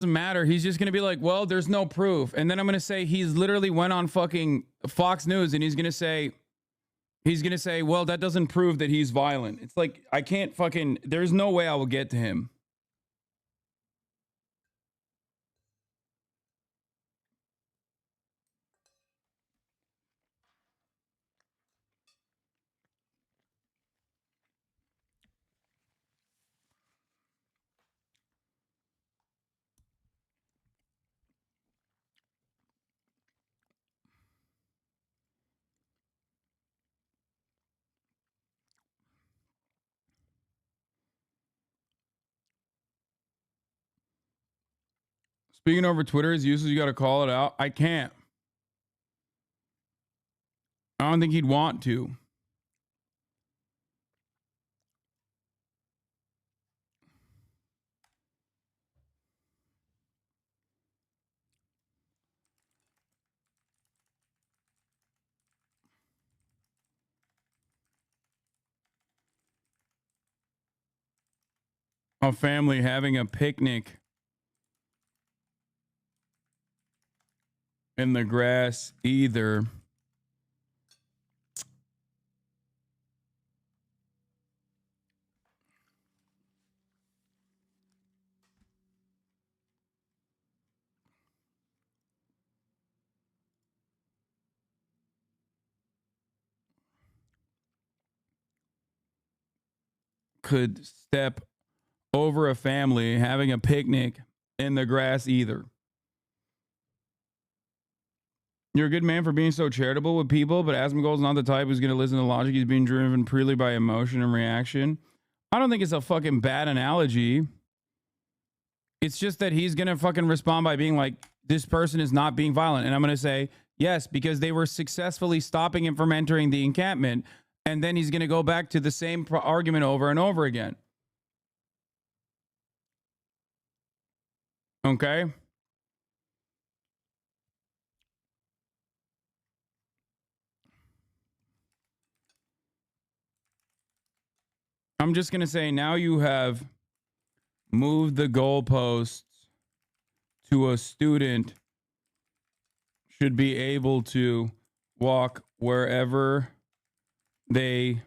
doesn't matter. He's just gonna be like, well, there's no proof. And then I'm gonna say he's literally went on fucking Fox News and he's gonna say, well, that doesn't prove that he's violent. It's like, I can't fucking, there's no way I will get to him. Speaking over Twitter is useless. You got to call it out. I can't. I don't think he'd want to. A family having a picnic in the grass either. Could step over a family having a picnic in the grass either. You're a good man for being so charitable with people, but Asmongold's not the type who's going to listen to logic. He's being driven purely by emotion and reaction. I don't think it's a fucking bad analogy. It's just that he's going to fucking respond by being like, this person is not being violent. And I'm going to say, yes, because they were successfully stopping him from entering the encampment. And then he's going to go back to the same argument over and over again. Okay? I'm just going to say now you have moved the goalposts to a student should be able to walk wherever they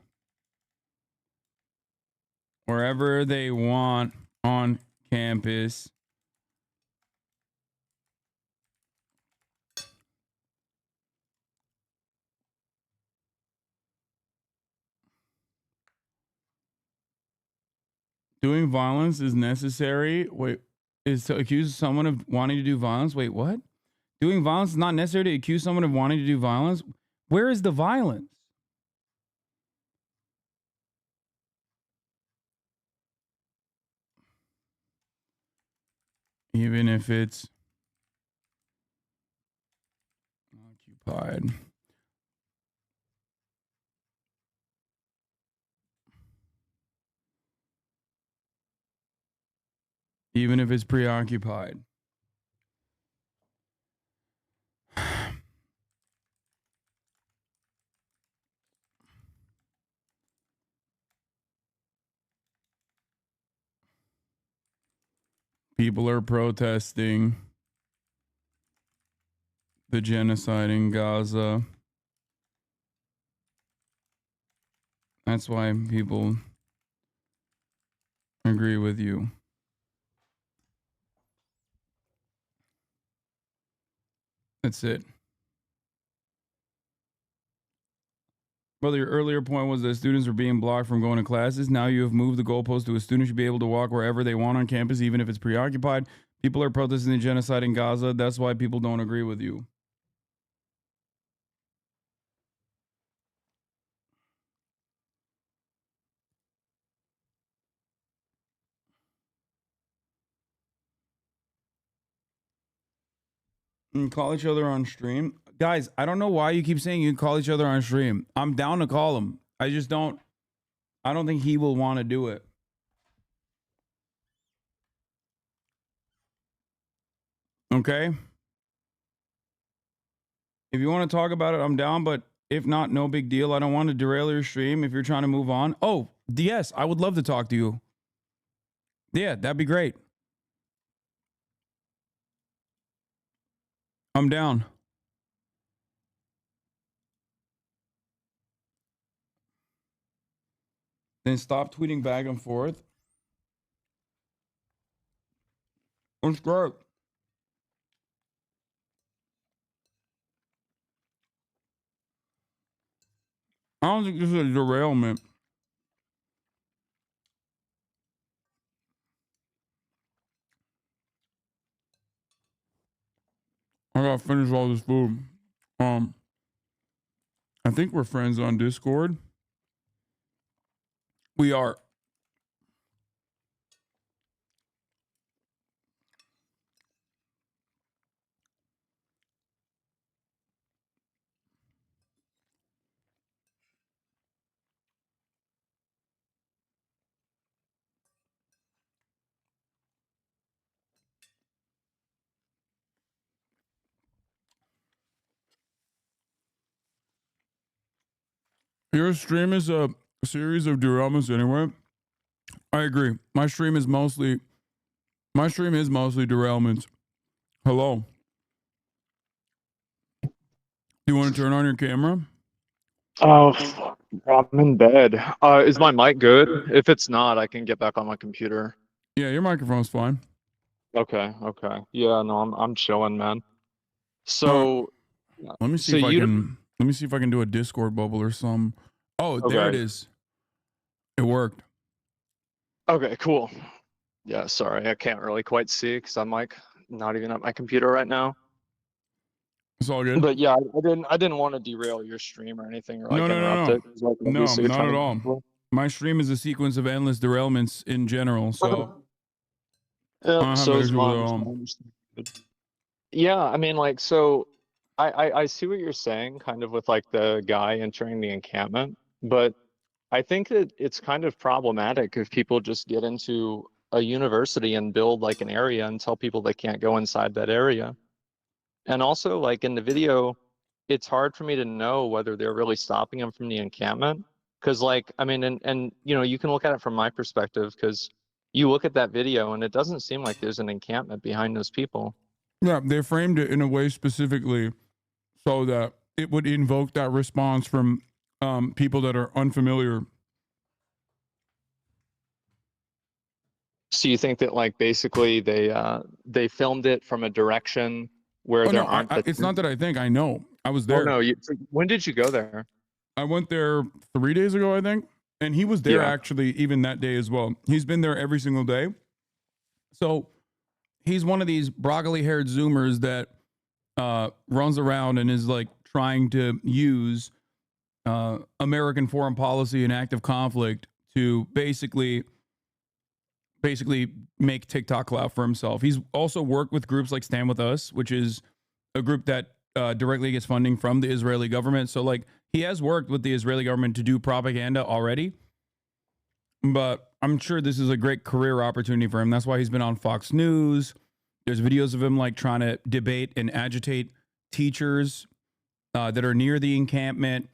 want on campus. Doing violence is necessary. Wait, is to accuse someone of wanting to do violence? Wait, what? Doing violence is not necessary to accuse someone of wanting to do violence? Where is the violence? Even if it's occupied. Even if it's preoccupied. People are protesting the genocide in Gaza. That's why people agree with you. That's it. Brother, your earlier point was that students are being blocked from going to classes. Now you have moved the goalpost to a student should be able to walk wherever they want on campus, even if it's preoccupied. People are protesting the genocide in Gaza. That's why people don't agree with you. And call each other on stream. Guys, I don't know why you keep saying you can call each other on stream. I'm down to call him. I don't think he will want to do it. Okay? If you want to talk about it, I'm down, but if not, no big deal. I don't want to derail your stream if you're trying to move on. Oh, yes, I would love to talk to you. Yeah, that'd be great. I'm down. Then stop tweeting back and forth. Let's go. I don't think this is a derailment. I gotta finish all this food. I think we're friends on Discord. We are. Your stream is a series of derailments anyway. I agree. My stream is mostly derailments. Hello. You want to turn on your camera? Oh, fuck. I'm in bed. Is my mic good? If it's not, I can get back on my computer. Yeah, your microphone's fine. Okay. Yeah, no, I'm chilling, man. So, let me see if I can do a Discord bubble or some. Oh, okay. There it is. It worked. Okay, cool. Yeah, sorry, I can't really quite see because I'm like not even at my computer right now. It's all good. But yeah, I didn't want to derail your stream or anything or like interrupt it. Like, no, not at all. My stream is a sequence of endless derailments in general, so yeah, so is mine. Yeah, I mean, like, so I see what you're saying, kind of with like the guy entering the encampment, but I think that it's kind of problematic if people just get into a university and build like an area and tell people they can't go inside that area. And also, like in the video, it's hard for me to know whether they're really stopping them from the encampment. Because, like, I mean, and you know, you can look at it from my perspective because you look at that video and it doesn't seem like there's an encampment behind those people. Yeah, they framed it in a way specifically so that it would invoke that response from people that are unfamiliar. So you think that like basically they filmed it from a direction where there aren't. It's not that I think. I know. I was there. Oh no! When did you go there? I went there 3 days ago, I think, and he was there actually even that day as well. He's been there every single day. So he's one of these broccoli-haired Zoomers that runs around and is like trying to use American foreign policy and active conflict to basically make TikTok clout for himself. He's also worked with groups like Stand With Us, which is a group that directly gets funding from the Israeli government. So like he has worked with the Israeli government to do propaganda already. But I'm sure this is a great career opportunity for him. That's why he's been on Fox News. There's videos of him like trying to debate and agitate teachers that are near the encampment.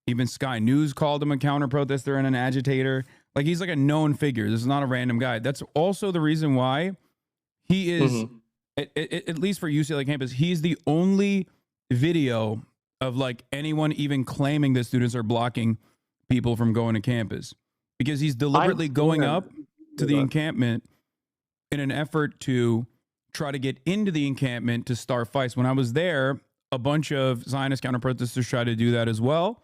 Even Sky News called him a counter protester and an agitator. Like he's like a known figure. This is not a random guy. That's also the reason why he is, at least for UCLA campus, he's the only video of like anyone even claiming that students are blocking people from going to campus, because he's deliberately going up to the encampment in an effort to try to get into the encampment to start fights. When I was there, a bunch of Zionist counter protesters tried to do that as well.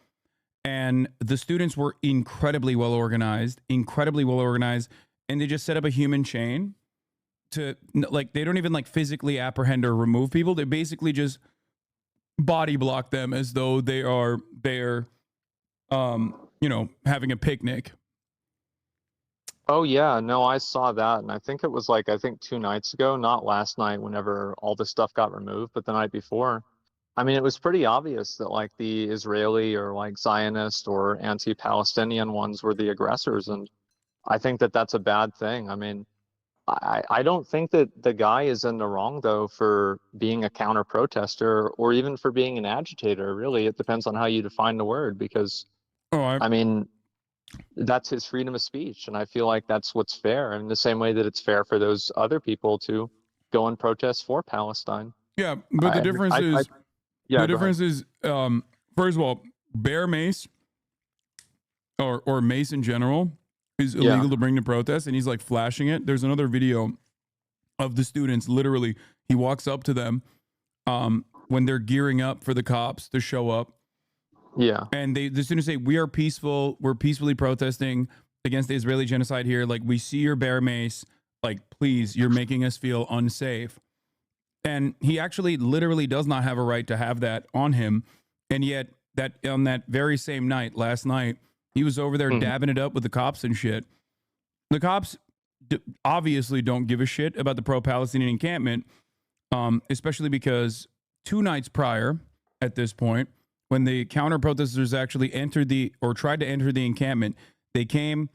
And the students were incredibly well organized, and they just set up a human chain to like, they don't even like physically apprehend or remove people. They basically just body block them as though they're having a picnic. Oh yeah, no, I saw that, and I think it was like 2 nights ago, not last night whenever all this stuff got removed, but the night before. I mean, it was pretty obvious that like the Israeli or like Zionist or anti-Palestinian ones were the aggressors, and I think that that's a bad thing. I mean, I don't think that the guy is in the wrong though for being a counter protester or even for being an agitator. Really, it depends on how you define the word, because I mean, that's his freedom of speech, and I feel like that's what's fair, in the same way that it's fair for those other people to go and protest for Palestine. Yeah, but the difference is first of all, bear mace or mace in general is illegal to bring to protest, and he's like flashing it. There's another video of the students. Literally, he walks up to them when they're gearing up for the cops to show up. Yeah. And the students say, "We are peaceful. We're peacefully protesting against the Israeli genocide here. Like, we see your bear mace. Like, please, you're making us feel unsafe." And he actually literally does not have a right to have that on him. And yet, that on that very same night, last night, he was over there dabbing it up with the cops and shit. The cops obviously don't give a shit about the pro-Palestinian encampment, especially because 2 nights prior, at this point, when the counter-protesters actually tried to enter the encampment, they came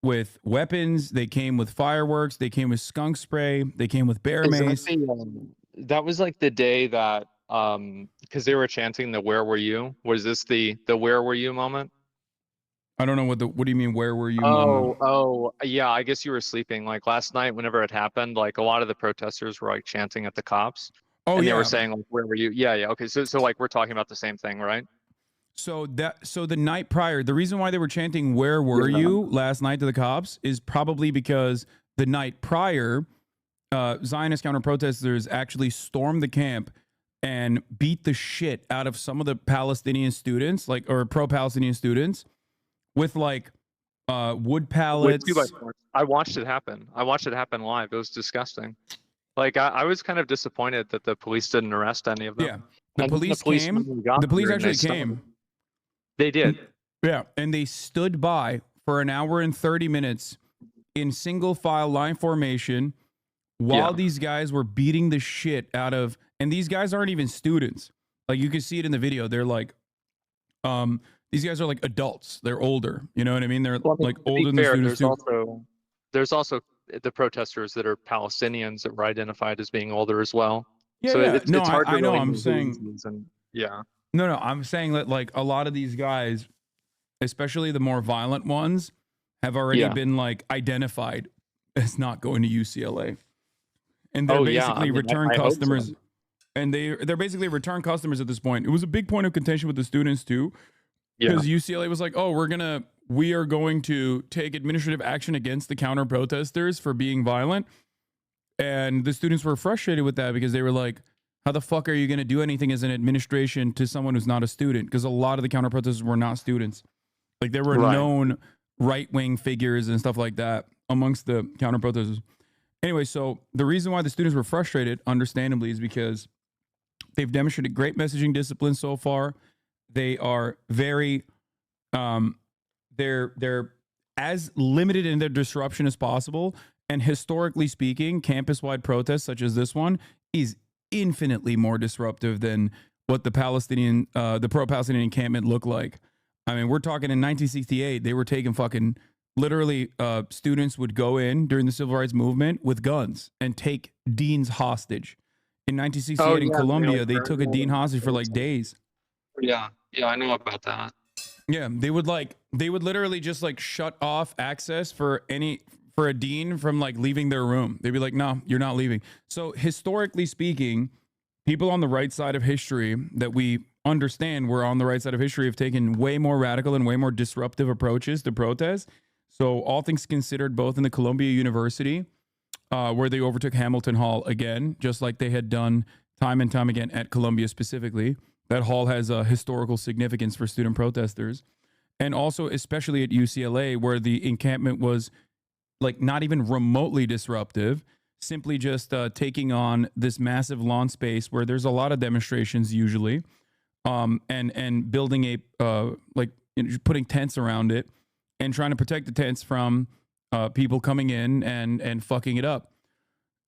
with weapons, they came with fireworks, they came with skunk spray, they came with bear mace. That was like the day that, because they were chanting the "Where were you?" Was this the "Where were you" moment? I don't know what do you mean, where were you moment? Oh, yeah, I guess you were sleeping. Like last night, whenever it happened, like a lot of the protesters were like chanting at the cops. Oh, they were saying like, "Where were you?" Yeah, okay. So like we're talking about the same thing, right? So the night prior, the reason why they were chanting "Where were you" last night to the cops is probably because the night prior, Zionist counter-protesters actually stormed the camp and beat the shit out of some of the Palestinian students, or pro-Palestinian students, with like wood pallets. I watched it happen. I watched it happen live. It was disgusting. Like I was kind of disappointed that the police didn't arrest any of them. Yeah, the police came. The police actually came. They did. Yeah, and they stood by for 1 hour and 30 minutes in single file line formation while these guys were beating the shit out of, and these guys aren't even students. Like you can see it in the video. They're like, these guys are like adults. They're older. You know what I mean? They're like older than the students too. There's also the protesters that are Palestinians that were identified as being older as well. Yeah, so yeah. It's hard to I know. really I'm saying, No, I'm saying that like a lot of these guys, especially the more violent ones, have already been like identified as not going to UCLA, and they're basically return customers. And they're basically return customers at this point. It was a big point of contention with the students too, because UCLA was like, "Oh, we are going to take administrative action against the counter protesters for being violent," and the students were frustrated with that because they were like, "How the fuck are you going to do anything as an administration to someone who's not a student?" Because a lot of the counter protesters were not students. Like there were known right-wing figures and stuff like that amongst the counter protesters. Anyway, so the reason why the students were frustrated, understandably, is because they've demonstrated great messaging discipline so far. They are very, they're as limited in their disruption as possible. And historically speaking, campus-wide protests such as this one is infinitely more disruptive than what the pro-Palestinian encampment looked like. I mean, we're talking in 1968, they were taking fucking literally students would go in during the civil rights movement with guns and take deans hostage. In 1968 in Colombia, they took a dean hostage for like days. Yeah, I know about that. Yeah, they would literally just like shut off access for a dean from like leaving their room. They'd be like, "No, you're not leaving." So historically speaking, people on the right side of history that we understand were on the right side of history have taken way more radical and way more disruptive approaches to protest. So all things considered, both in the Columbia University, where they overtook Hamilton Hall again, just like they had done time and time again at Columbia specifically. That hall has a historical significance for student protesters. And also especially at UCLA, where the encampment was like not even remotely disruptive, simply just taking on this massive lawn space where there's a lot of demonstrations usually, and building putting tents around it and trying to protect the tents from people coming in and fucking it up.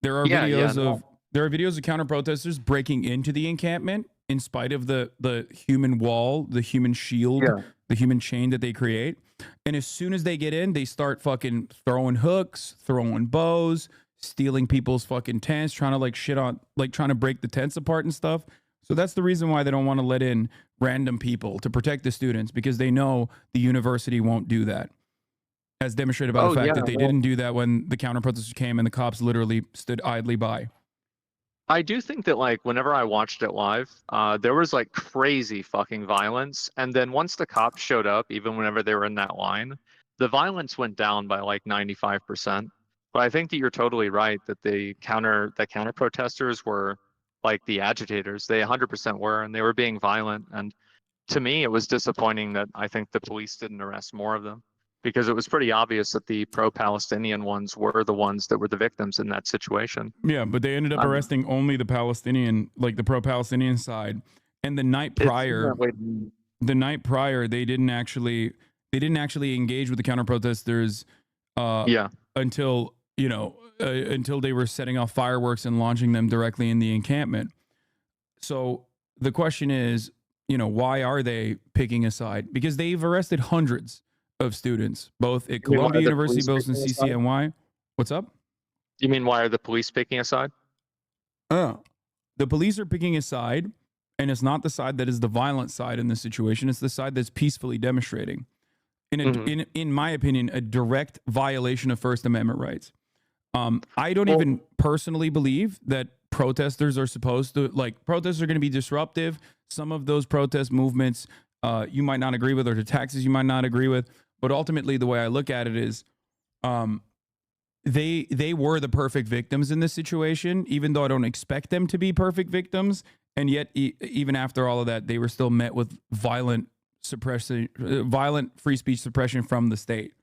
There are videos of counter protesters breaking into the encampment in spite of the human wall, the human shield, the human chain that they create. And as soon as they get in, they start fucking throwing hooks, throwing bows, stealing people's fucking tents, trying to like shit on, like trying to break the tents apart and stuff. So that's the reason why they don't want to let in random people to protect the students, because they know the university won't do that. As demonstrated by the fact that they didn't do that when the counter protesters came and the cops literally stood idly by. I do think that like whenever I watched it live, there was like crazy fucking violence, and then once the cops showed up, even whenever they were in that line, the violence went down by like 95%. But I think that you're totally right that the counter protesters were like the agitators. They 100% were, and they were being violent. And to me, it was disappointing that I think the police didn't arrest more of them because it was pretty obvious that the pro-Palestinian ones were the ones that were the victims in that situation. Yeah, but they ended up Um, arresting only the Palestinian, like the pro-Palestinian side. And the night it seemed prior, that way to me. they didn't actually engage with the counter protesters Yeah. until until they were setting off fireworks and launching them directly in the encampment. So the question is, why are they picking a side? Because they've arrested hundreds of students, both at You mean why Columbia are the University, police both in picking a side? CCNY. What's up? You mean why are the police picking a side? The police are picking a side, and it's not the side that is the violent side in this situation. It's the side that's peacefully demonstrating. In my opinion, a direct violation of First Amendment rights. I don't even personally believe that protesters are supposed to, like, protests are going to be disruptive. Some of those protest movements you might not agree with, or the taxes you might not agree with. But ultimately, the way I look at it is they were the perfect victims in this situation, even though I don't expect them to be perfect victims. And yet, even after all of that, they were still met with violent suppression, violent free speech suppression from the state.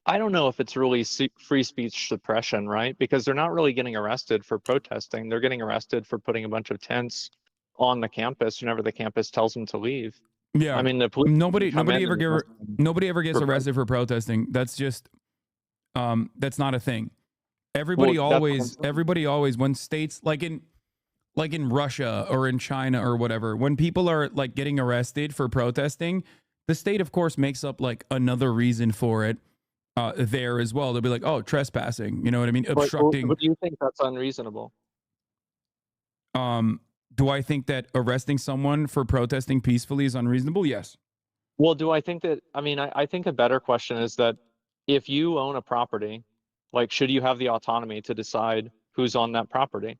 I don't know if it's really free speech suppression, right? Because they're not really getting arrested for protesting. They're getting arrested for putting a bunch of tents on the campus whenever the campus tells them to leave. Yeah, I mean, the police nobody ever gets for arrested for protesting. That's just that's not a thing. Well, that's what I'm saying. Everybody always, when states like in Russia or in China or whatever, when people are like getting arrested for protesting, the state of course makes up like another reason for it there as well. They'll be like, oh, trespassing, you know what I mean, obstructing. But do you think that's unreasonable? Do I think that arresting someone for protesting peacefully is unreasonable? Yes. Well, do I think that, I mean, I think a better question is that if you own a property, like, should you have the autonomy to decide who's on that property?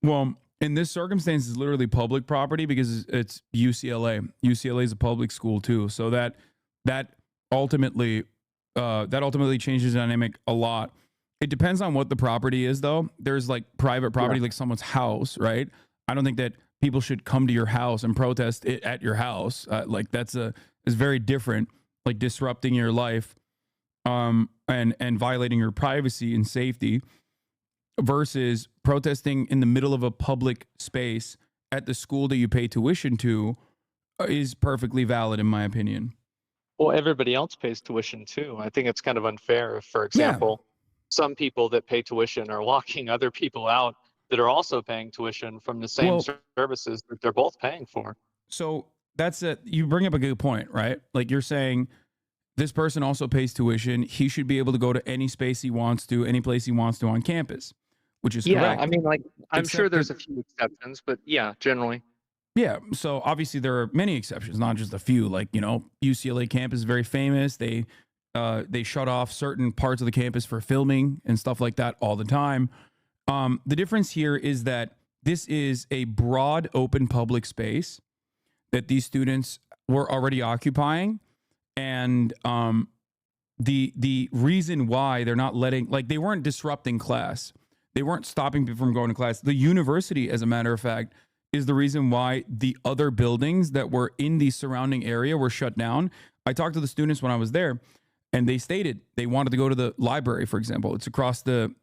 Well, in this circumstance, it's literally public property because it's UCLA. UCLA is a public school too, so that ultimately changes the dynamic a lot. It depends on what the property is, though. There's like private property, like someone's house, right? I don't think that people should come to your house and protest it at your house. Like is very different, like disrupting your life, and violating your privacy and safety, versus protesting in the middle of a public space at the school that you pay tuition to is perfectly valid, in my opinion. Well, everybody else pays tuition too. I think it's kind of unfair if, for example, some people that pay tuition are locking other people out that are also paying tuition from the same services that they're both paying for. So you bring up a good point, right? Like you're saying this person also pays tuition. He should be able to go to any space he wants to, any place he wants to on campus, which is correct. I mean, like, I'm sure there's a few exceptions, but yeah, generally. Yeah. So obviously there are many exceptions, not just a few. Like, UCLA campus is very famous. They shut off certain parts of the campus for filming and stuff like that all the time. The difference here is that this is a broad, open public space that these students were already occupying. And the reason why they're not letting, like, they weren't disrupting class. They weren't stopping people from going to class. The university, as a matter of fact, is the reason why the other buildings that were in the surrounding area were shut down. I talked to the students when I was there, and they stated they wanted to go to the library, for example. It's across the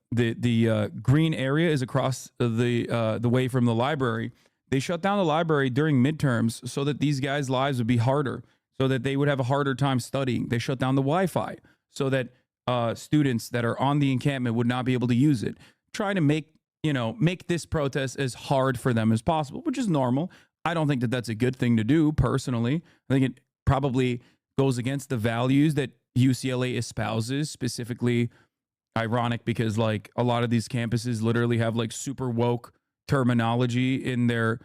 green area is across the way from the library. They shut down the library during midterms so that these guys' lives would be harder, so that they would have a harder time studying. They shut down the Wi-Fi so that students that are on the encampment would not be able to use it, trying to make this protest as hard for them as possible, which is normal. I don't think that that's a good thing to do personally. I think it probably goes against the values that UCLA espouses, specifically ironic because like a lot of these campuses literally have like super woke terminology in their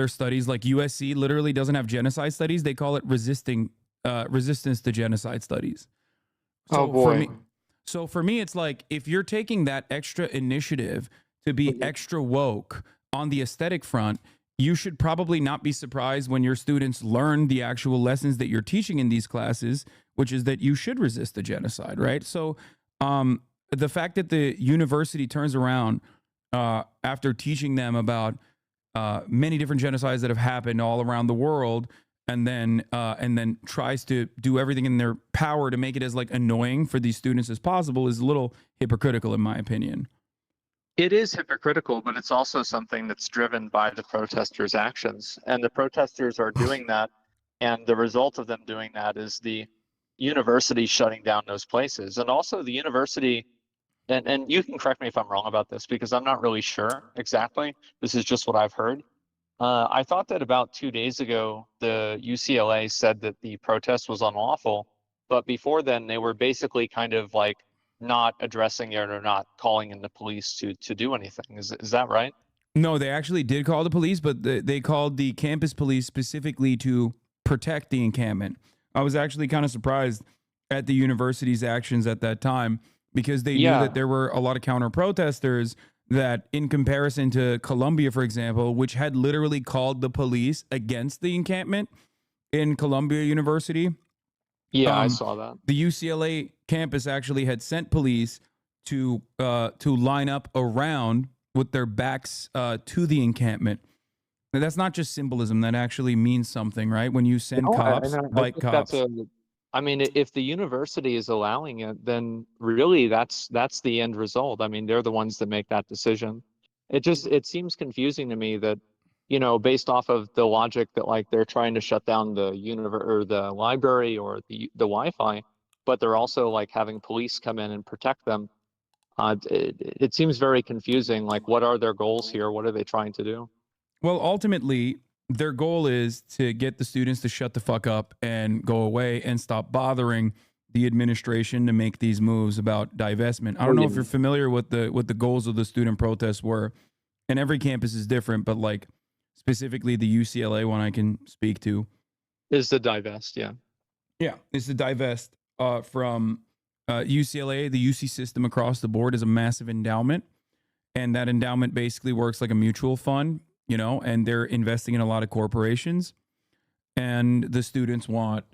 studies. Like USC literally doesn't have genocide studies. They call it resistance to genocide studies. So oh boy. For me, it's like if you're taking that extra initiative to be extra woke on the aesthetic front, you should probably not be surprised when your students learn the actual lessons that you're teaching in these classes, which is that you should resist the genocide, right? So the fact that the university turns around after teaching them about many different genocides that have happened all around the world, and then tries to do everything in their power to make it as like annoying for these students as possible is a little hypocritical, in my opinion. It is hypocritical, but it's also something that's driven by the protesters' actions. And the protesters are doing that. And the result of them doing that is the university shutting down those places. And also the university, and you can correct me if I'm wrong about this, because I'm not really sure exactly. This is just what I've heard. I thought that about 2 days ago, the UCLA said that the protest was unlawful. But before then, they were basically kind of like not addressing it or not calling in the police to do anything. Is that right? No, they actually did call the police, but they called the campus police specifically to protect the encampment. I was actually kind of surprised at the university's actions at that time, because they knew that there were a lot of counter protesters that, in comparison to Columbia, for example, which had literally called the police against the encampment in Columbia University. Yeah, I saw that. The UCLA campus actually had sent police to line up around with their backs to the encampment. Now, that's not just symbolism. That actually means something, right? When you send cops, like cops. I mean, if the university is allowing it, then really that's the end result. I mean, they're the ones that make that decision. It seems confusing to me that, based off of the logic that like they're trying to shut down the or the library or the Wi-Fi, but they're also like having police come in and protect them. It seems very confusing. Like, what are their goals here? What are they trying to do? Well, ultimately, their goal is to get the students to shut the fuck up and go away and stop bothering the administration to make these moves about divestment. I don't know if you're familiar with the goals of the student protests were, and every campus is different, but like specifically the UCLA one I can speak to is the divest. Yeah, it's the divest from UCLA. The UC system across the board is a massive endowment, and that endowment basically works like a mutual fund. And they're investing in a lot of corporations, and the students want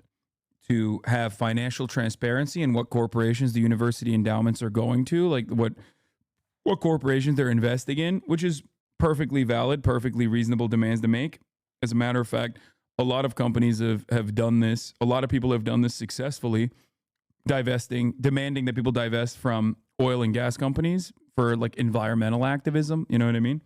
to have financial transparency in what corporations the university endowments are going to, like what corporations they're investing in, which is perfectly valid, perfectly reasonable demands to make. As a matter of fact, a lot of companies have done this. A lot of people have done this successfully, demanding that people divest from oil and gas companies for like environmental activism. You know what I mean?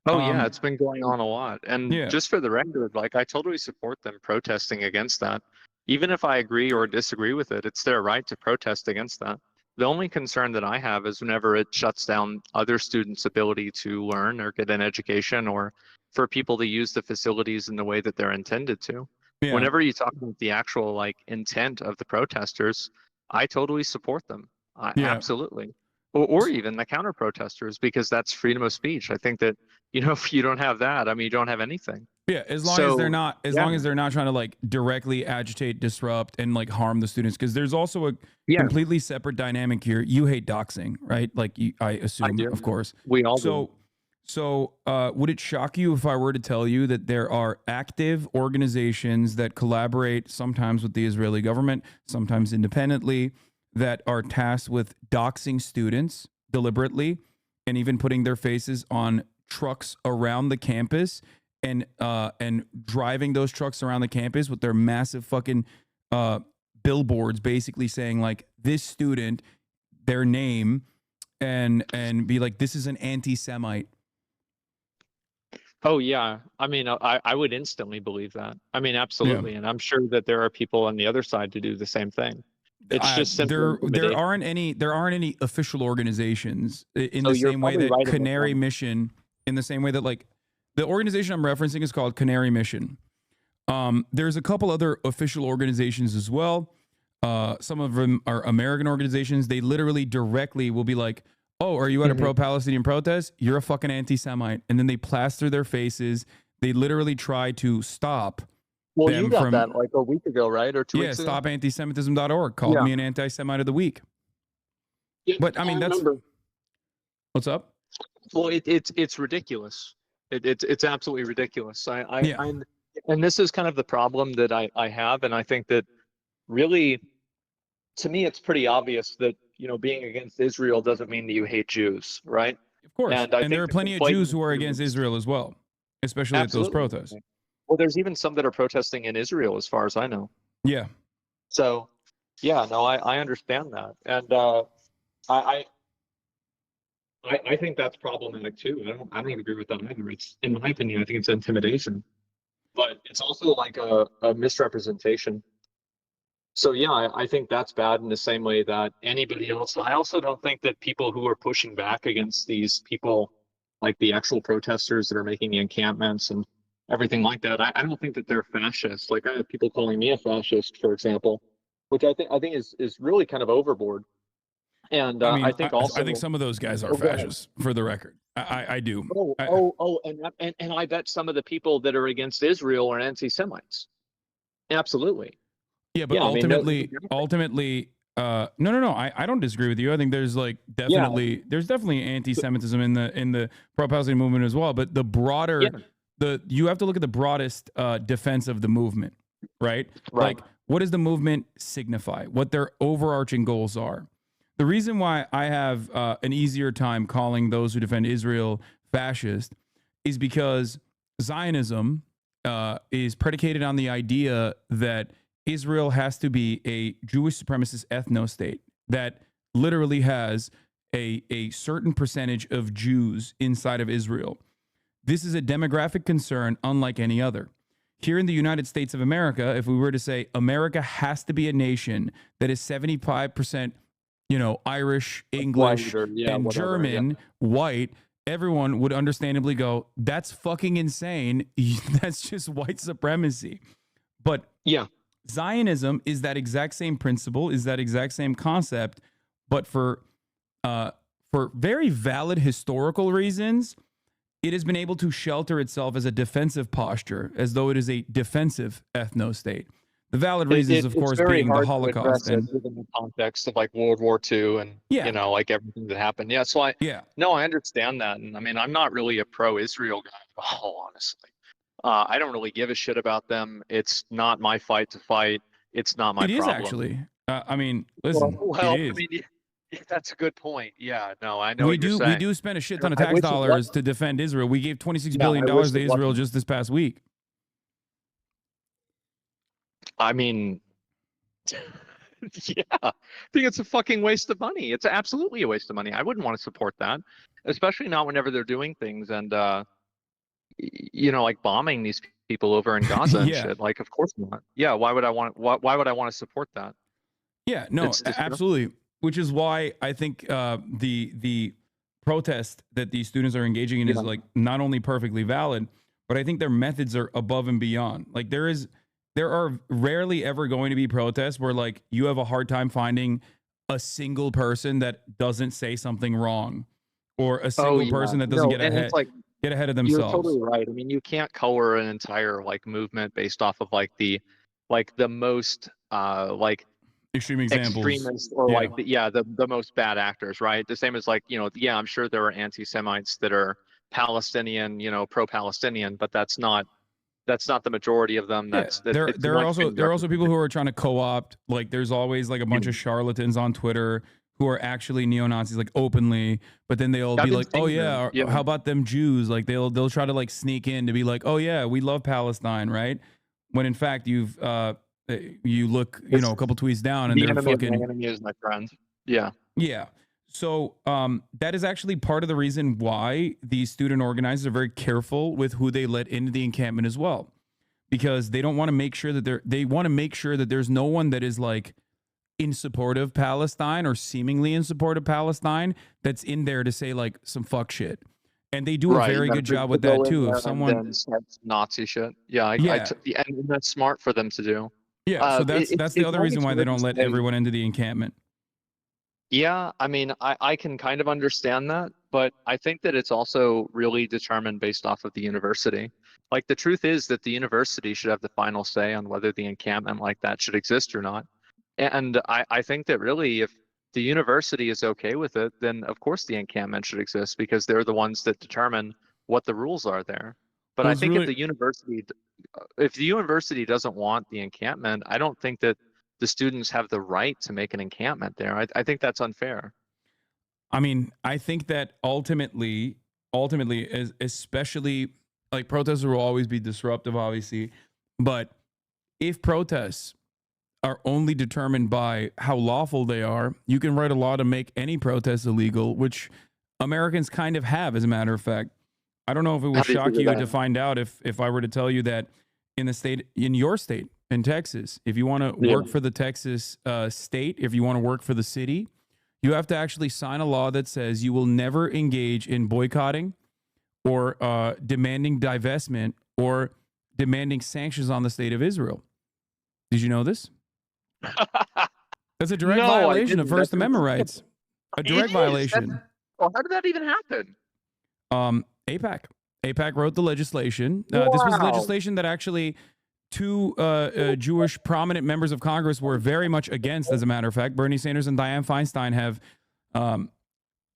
Oh yeah, it's been going on a lot. And just for the record, like I totally support them protesting against that. Even if I agree or disagree with it, it's their right to protest against that. The only concern that I have is whenever it shuts down other students' ability to learn or get an education, or for people to use the facilities in the way that they're intended to. Yeah. Whenever you talk about the actual like intent of the protesters, I totally support them. Absolutely. Or even the counter protesters, because that's freedom of speech. I think that, if you don't have that, I mean, you don't have anything. Yeah, as long as they're not, long as they're not trying to like directly agitate, disrupt, and like harm the students. Because there's also a completely separate dynamic here. You hate doxing, right? Like I assume, of course. We all do. So would it shock you if I were to tell you that there are active organizations that collaborate sometimes with the Israeli government, sometimes independently, that are tasked with doxing students deliberately and even putting their faces on trucks around the campus and driving those trucks around the campus with their massive fucking billboards, basically saying like this student, their name, and be like, this is an anti-Semite. Oh yeah, I mean, I would instantly believe that. I mean, absolutely, and I'm sure that there are people on the other side to do the same thing. It's just there aren't any official organizations in the same way that Canary Mission, in the same way that like the organization I'm referencing is called Canary Mission. There's a couple other official organizations as well. Some of them are American organizations. They literally directly will be like, oh, are you at a pro-Palestinian protest? You're a fucking anti-Semite. And then they plaster their faces. They literally try to stop. Well, you got that like a week ago, right? Or 2 weeks ago? Yeah, stopantisemitism.org called me an anti-Semite of the week. Yeah, but I mean, that's... remember. What's up? Well, it's ridiculous. It's absolutely ridiculous. Yeah, And this is kind of the problem that I have, and I think that really, to me, it's pretty obvious that, being against Israel doesn't mean that you hate Jews, right? of course. And I And there think are the plenty of Jews conflating who are the against two is Israel as well, especially at those absolutely. protests. Well, there's even some that are protesting in Israel, as far as I know. Yeah. So, yeah, no, I understand that, and I I think that's problematic too. I don't agree with that either. It's, in my opinion, I think it's intimidation, but it's also like a misrepresentation. So yeah, I think that's bad in the same way that anybody else. I also don't think that people who are pushing back against these people, like the actual protesters that are making the encampments and everything like that, I don't think that they're fascist. Like, I have people calling me a fascist, for example, which I think is really kind of overboard. And I I mean, think I think also, some of those guys are oh, go ahead. fascists, for the record. I do. And I bet some of the people that are against Israel are anti-Semites. Absolutely. Yeah, but Yeah, I mean, no, ultimately, no. I don't disagree with you. I think there's like yeah, there's definitely anti-Semitism in the pro-Palestinian movement as well. But the yeah, broader, you have to look at the broadest defense of the movement, right? right. Like, what does the movement signify? What their overarching goals are? The reason why I have an easier time calling those who defend Israel fascist is because Zionism is predicated on the idea that Israel has to be a Jewish supremacist ethno state that literally has a certain percentage of Jews inside of Israel. This is a demographic concern unlike any other. Here in the United States of America, if we were to say America has to be a nation that is 75%, Irish, English, Yeah, and whatever. Yeah. German, white, everyone would understandably go, that's fucking insane. That's just white supremacy. But Yeah. Zionism is that exact same principle, is that exact same concept, but for very valid historical reasons, it has been able to shelter itself as a defensive posture, as though it is a defensive ethno state. The valid reasons, of It's course, very being the hard to Holocaust address it and within the context of like World War II and, yeah, like everything that happened. Yeah. So yeah, no, I understand that. And I mean, I'm not really a pro-Israel guy at all, honestly. I don't really give a shit about them. It's not my fight to fight. It's not my it is problem. actually. I mean, Well, listen, it well, I is. mean, that's a good point. Yeah, no, I know We what you're do we saying. do spend a shit You know, ton of I tax wish it dollars wasn't. to defend Israel. We gave $26 Yeah, billion I wish to it Israel wasn't. just this past week. I mean, yeah, I think it's a fucking waste of money. It's absolutely a waste of money. I wouldn't want to support that, especially not whenever they're doing things and like bombing these people over in Gaza and Yeah. shit. Like, of course not. Yeah, why would I want? Why would I want to support that? Yeah, no, It's disgusting. absolutely. Which is why I think the protest that these students are engaging in is Yeah. like not only perfectly valid, but I think their methods are above and beyond. Like there are rarely ever going to be protests where like you have a hard time finding a single person that doesn't say something wrong or a Oh single yeah. person that doesn't No, and it's like, get ahead of you're themselves. totally right. I mean, you can't color an entire like movement based off of like the most like Extreme examples. extremists or Yeah. like the most bad actors, right? The same as like, yeah, I'm sure there are anti-Semites that are Palestinian, pro-Palestinian, but that's not the majority of them. Yeah, It's not even there are also people who represented. are trying to co-opt. Like, there's always like a bunch Yeah. of charlatans on Twitter who are actually neo Nazis, like openly. But then they'll I've be been like, "Oh seeing them. yeah, Yeah. how about them Jews?" Like they'll try to like sneak in to be like, "Oh yeah, we love Palestine," right? When in fact you look It's a couple tweets down and the they're enemy of my fucking enemy is my friend. Yeah. yeah. So that is actually part of the reason why these student organizers are very careful with who they let into the encampment as well, because they don't want to make sure that they want to make sure that there's no one that is like in support of Palestine or seemingly in support of Palestine that's in there to say like some fuck shit. And they do a Right. very Yeah. good To, job to with that go in too. If there and someone then start some Nazi shit. Yeah. yeah, Yeah, and that's smart for them to do. yeah, so It's that's the it's other reason always why they hard to don't let say. everyone into the encampment. Yeah, I mean, I can kind of understand that, but I think that it's also really determined based off of the university. Like, the truth is that the university should have the final say on whether the encampment like that should exist or not. And I think that really, if the university is okay with it, then of course the encampment should exist because they're the ones that determine what the rules are there. But Well, I it's think really if the university doesn't want the encampment, I don't think that the students have the right to make an encampment there. I think that's unfair. I mean, I think that ultimately, especially like protests will always be disruptive, obviously, but if protests are only determined by how lawful they are, you can write a law to make any protest illegal, which Americans kind of have, as a matter of fact. I don't know if it How would do you shock figure you that to out? find out if I were to tell you that in your state, in Texas, if you want to Yeah. work for the Texas state, if you want to work for the city, you have to actually sign a law that says you will never engage in boycotting or demanding divestment or demanding sanctions on the state of Israel. Did you know this? That's a direct No, I violation of didn't. First That's Amendment rights. A it direct is. That's violation. Oh, how did that even happen? APAC. APAC wrote the legislation. This was Wow. legislation that actually two Jewish prominent members of Congress were very much against, as a matter of fact. Bernie Sanders and Dianne Feinstein have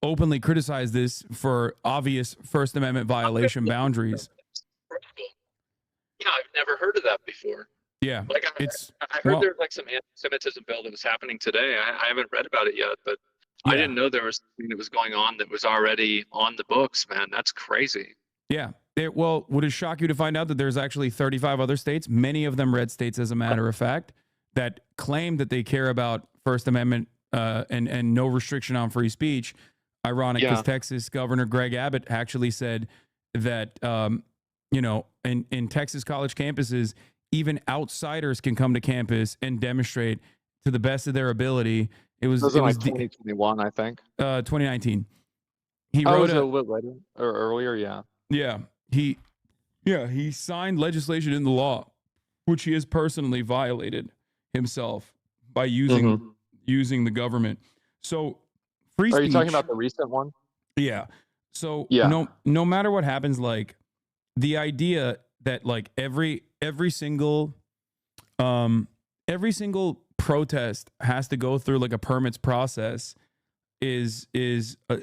openly criticized this for obvious First Amendment violation boundaries. Yeah, I've never heard of that before. Yeah, Like it's I heard well, there's like some anti-Semitism bill that was happening today. I haven't read about it yet, but I yeah, didn't know there was something that was going on that was already on the books, man. That's crazy. yeah. Well, would it shock you to find out that there's actually 35 other states, many of them red states, as a matter of fact, that claim that they care about First Amendment and no restriction on free speech? Ironic, because Yeah. Texas Governor Greg Abbott actually said that in Texas college campuses, even outsiders can come to campus and demonstrate to the best of their ability. It was Those are like 2021, I think. 2019. He Oh, wrote was it a little bit later or earlier? Yeah. he signed legislation into law, which he has personally violated himself by using the government. So free Are you talking speech. about the recent one? Yeah. So Yeah. no matter what happens, like the idea that like every single protest has to go through like a permits process is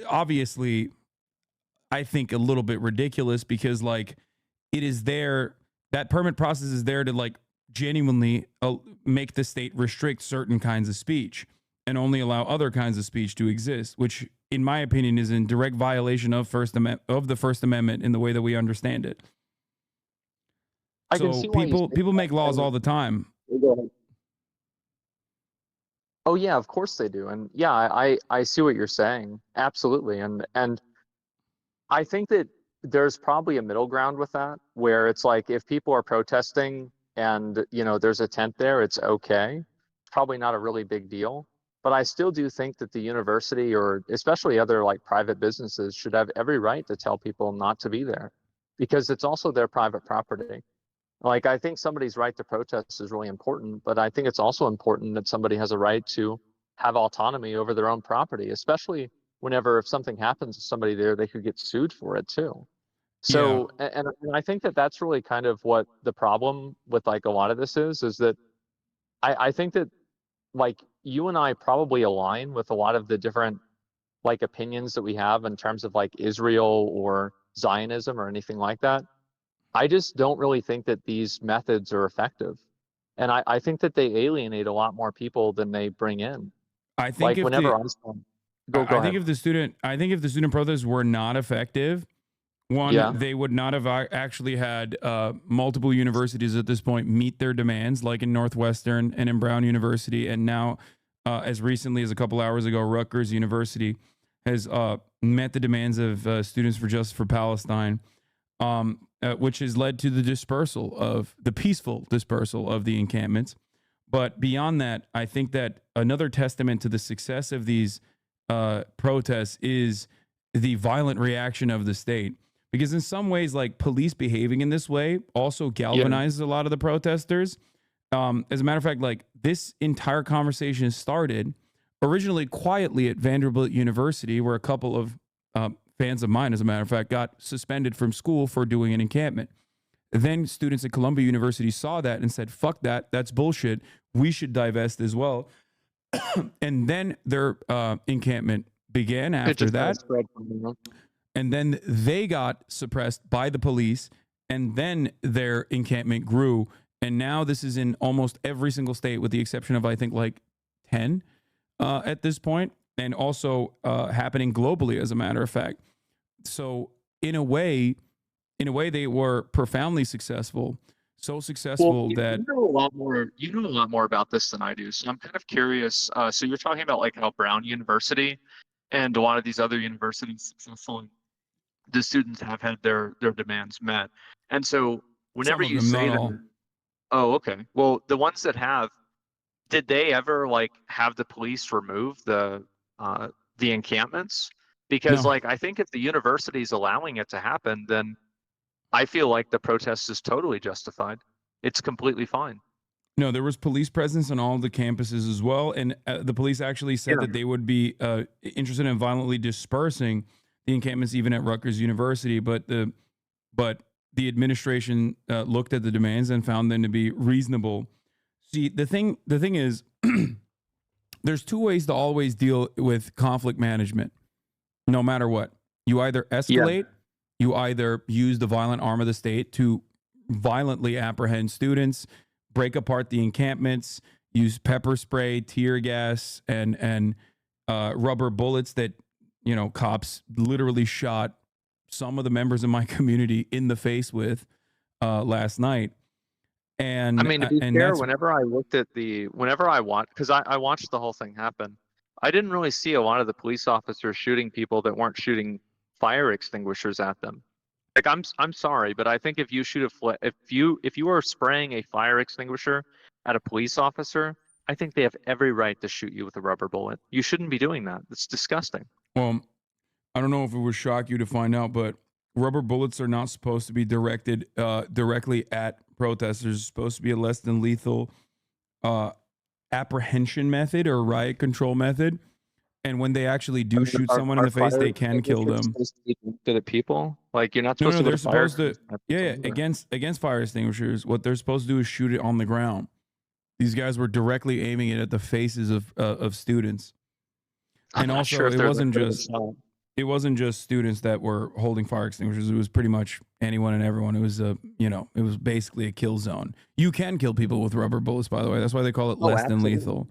obviously, I think, a little bit ridiculous, because like it is there, that permit process is there to like genuinely make the state restrict certain kinds of speech and only allow other kinds of speech to exist, which in my opinion is in direct violation of the First Amendment in the way that we understand it. I can So see why you say people that. make laws all the time. Go ahead. Oh yeah, of course they do. And yeah, I see what you're saying. Absolutely. And I think that there's probably a middle ground with that, where it's like if people are protesting and there's a tent there, it's okay. It's probably not a really big deal. But I still do think that the university, or especially other like private businesses, should have every right to tell people not to be there, because it's also their private property. Like, I think somebody's right to protest is really important, but I think it's also important that somebody has a right to have autonomy over their own property, especially whenever if something happens to somebody there, they could get sued for it too. Yeah. So, and I think that that's really kind of what the problem with like a lot of this is that I think that like you and I probably align with a lot of the different like opinions that we have in terms of like Israel or Zionism or anything like that. I just don't really think that these methods are effective. And I think that they alienate a lot more people than they bring in. I think Like if whenever the I'm go I think ahead. if the student protests were not effective, one, Yeah. they would not have actually had multiple universities at this point meet their demands, like in Northwestern and in Brown University, and now, as recently as a couple hours ago, Rutgers University has met the demands of Students for Justice for Palestine, which has led to the peaceful dispersal of the encampments. But beyond that, I think that another testament to the success of these protests is the violent reaction of the state. Because in some ways, like police behaving in this way also galvanizes a lot of the protesters. As a matter of fact, like this entire conversation started originally quietly at Vanderbilt University, where a couple of fans of mine, as a matter of fact, got suspended from school for doing an encampment. Then students at Columbia University saw that and said, fuck that, that's bullshit. We should divest as well. And then their encampment began after that. And then they got suppressed by the police, and then their encampment grew. And now this is in almost every single state, with the exception of, I think, like 10 at this point, and also happening globally, as a matter of fact. So in a way, they were profoundly successful. So successful that you know a lot more. You know a lot more about this than I do. So I'm kind of curious. So you're talking about like how Brown University and a lot of these other universities successfully, the students have had their demands met. And so whenever you say that, oh, okay. Well, the ones that have, did they ever like have the police remove the encampments? Because No. like I think if the university is allowing it to happen, then I feel like the protest is totally justified. It's completely fine. No, there was police presence on all the campuses as well, and the police actually said that they would be interested in violently dispersing the encampments even at Rutgers University, but the administration looked at the demands and found them to be reasonable. See, the thing is, there's two ways to always deal with conflict management, no matter what. You either escalate, you either use the violent arm of the state to violently apprehend students, break apart the encampments, use pepper spray, tear gas, and rubber bullets that, you know, cops literally shot some of the members of my community in the face with last night. And I mean, to be fair, whenever I watched, because I watched the whole thing happen, I didn't really see a lot of the police officers shooting people that weren't shooting fire extinguishers at them. Like I'm sorry, but I think if you shoot if you are spraying a fire extinguisher at a police officer, I think they have every right to shoot you with a rubber bullet. You shouldn't be doing that. It's disgusting. Well, I don't know if it would shock you to find out, but rubber bullets are not supposed to be directed directly at protesters. It's supposed to be a less than lethal apprehension method or riot control method. And when they actually do shoot someone in the face, they can kill them. Supposed to be directed at people? Like you're not supposed to. They're supposed to. Yeah, against fire extinguishers. What they're supposed to do is shoot it on the ground. These guys were directly aiming it at the faces of students. And also, it wasn't just students that were holding fire extinguishers. It was pretty much anyone and everyone. It was it was basically a kill zone. You can kill people with rubber bullets, by the way. That's why they call it less than lethal.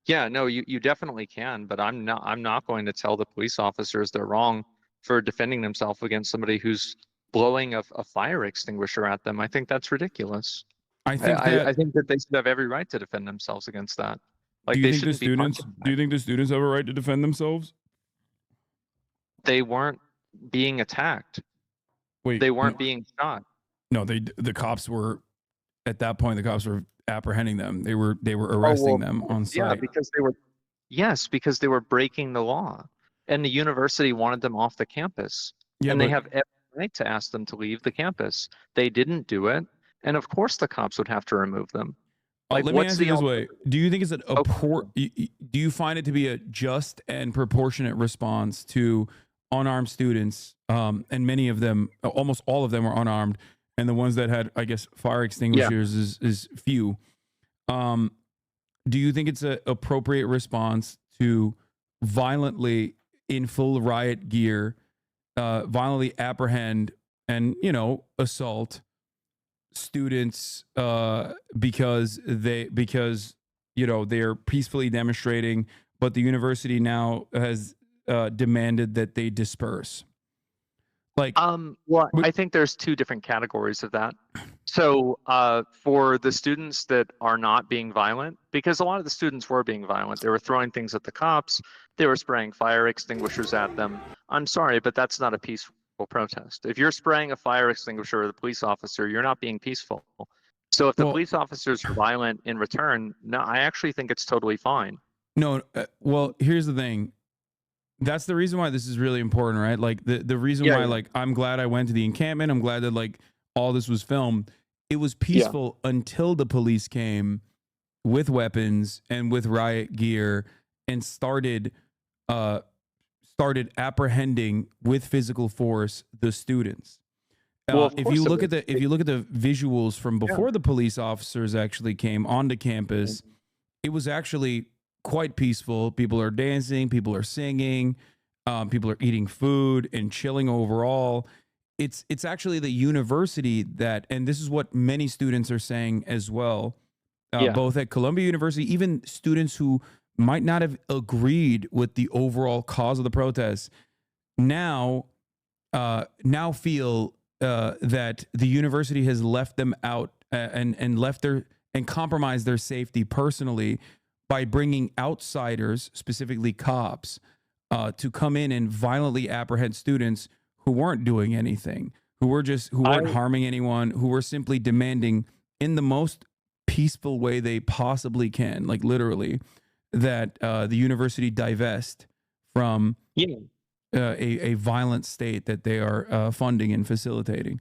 Yeah, no, you definitely can, but I'm not going to tell the police officers they're wrong for defending themselves against somebody who's blowing a fire extinguisher at them. I think that's ridiculous. I think that they should have every right to defend themselves against that. Like, do you think the students have a right to defend themselves? They weren't being attacked. Wait, they weren't being shot. No, the cops were, at that point, the cops were apprehending them. They were arresting them on site. Yeah, because they were breaking the law, and the university wanted them off the campus. Yeah, and they have every right to ask them to leave the campus. They didn't do it, and of course the cops would have to remove them. Like, let me ask you this way: do you think it's do you find it to be a just and proportionate response to unarmed students? And many of them, almost all of them, were unarmed. And the ones that had, I guess, fire extinguishers is few. Do you think it's an appropriate response to violently, in full riot gear, violently apprehend and, assault students because they're peacefully demonstrating, but the university now has demanded that they disperse? I think there's two different categories of that. So for the students that are not being violent, because a lot of the students were being violent, they were throwing things at the cops, they were spraying fire extinguishers at them. I'm sorry, but that's not a peaceful protest. If you're spraying a fire extinguisher at a police officer, you're not being peaceful. So if the police officers are violent in return, no, I actually think it's totally fine. No, well, here's the thing. That's the reason why this is really important, right? Like the reason why, like, I'm glad I went to the encampment. I'm glad that, like, all this was filmed. It was peaceful until the police came with weapons and with riot gear and started apprehending with physical force the students. If you look at the visuals from before the police officers actually came onto campus, it was actually quite peaceful. People are dancing, people are singing, people are eating food and chilling overall. It's actually the university that, and this is what many students are saying as well, Yeah. both at Columbia University, even students who might not have agreed with the overall cause of the protests now now feel that the university has left them out and left their and compromised their safety personally by bringing outsiders, specifically cops, to come in and violently apprehend students who weren't doing anything, who weren't harming anyone, who were simply demanding in the most peaceful way they possibly can, like literally, that the university divest from Yeah. a violent state that they are funding and facilitating.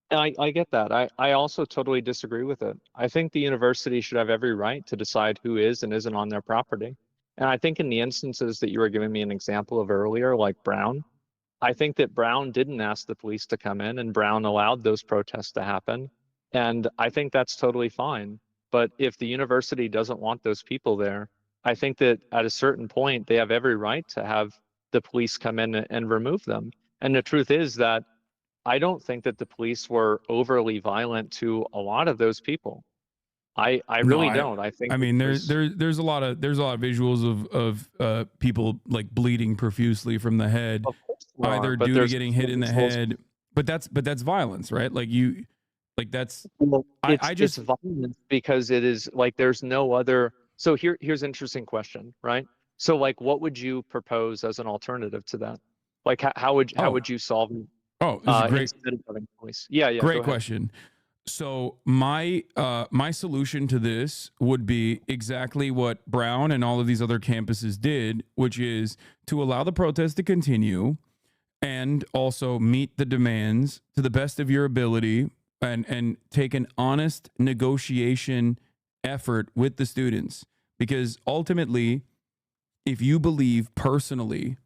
I get that. I also totally disagree with it. I think the university should have every right to decide who is and isn't on their property. And I think in the instances that you were giving me an example of earlier, like Brown, I think that Brown didn't ask the police to come in and Brown allowed those protests to happen. And I think that's totally fine. But if the university doesn't want those people there, I think that at a certain point, they have every right to have the police come in and remove them. And the truth is that I don't think that the police were overly violent to a lot of those people. I No, really don't. I mean there's a lot of visuals of people like bleeding profusely from the head, of course there either are, but due to there's getting hit in the visuals. head, but that's violence, right? Like that's Well, I it's just violence because it is like there's no other. So here's an interesting question, right? So like, what would you propose as an alternative to that? Like, how oh would you solve this is great instead of having police? Yeah, go great ahead. question. So my solution to this would be exactly what Brown and all of these other campuses did, which is to allow the protest to continue and also meet the demands to the best of your ability and take an honest negotiation effort with the students, because ultimately if you believe personally